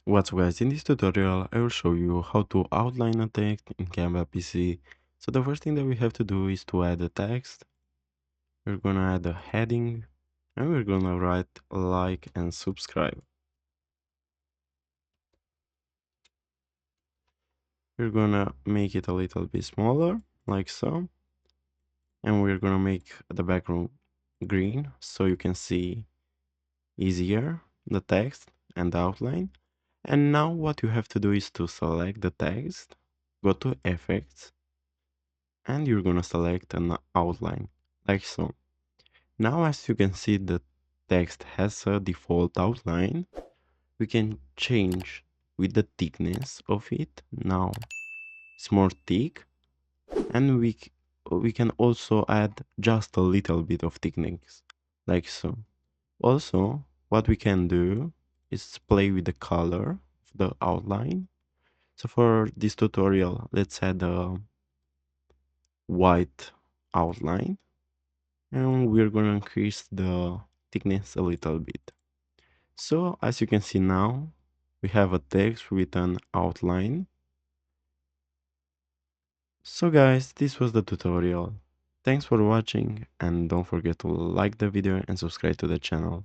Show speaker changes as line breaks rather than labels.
What's up guys, in this tutorial I will show you how to outline a text in Canva PC. So the first thing that we have to do is to add a text. We're gonna add a heading and we're gonna write like and subscribe. We're gonna make it a little bit smaller like so, and we're gonna make the background green so you can see easier the text and the outline. And now what you have to do is to select the text, go to effects, and you're gonna select an outline like so. Now as you can see, the text has a default outline. We can change with the thickness of it. Now it's more thick, and we can also add just a little bit of thickness like so. Also, what we can do is play with the color of the outline. So for this tutorial, let's add a white outline, and we're gonna increase the thickness a little bit. So as you can see now, we have a text with an outline. So guys, this was the tutorial. Thanks for watching, and don't forget to like the video and subscribe to the channel.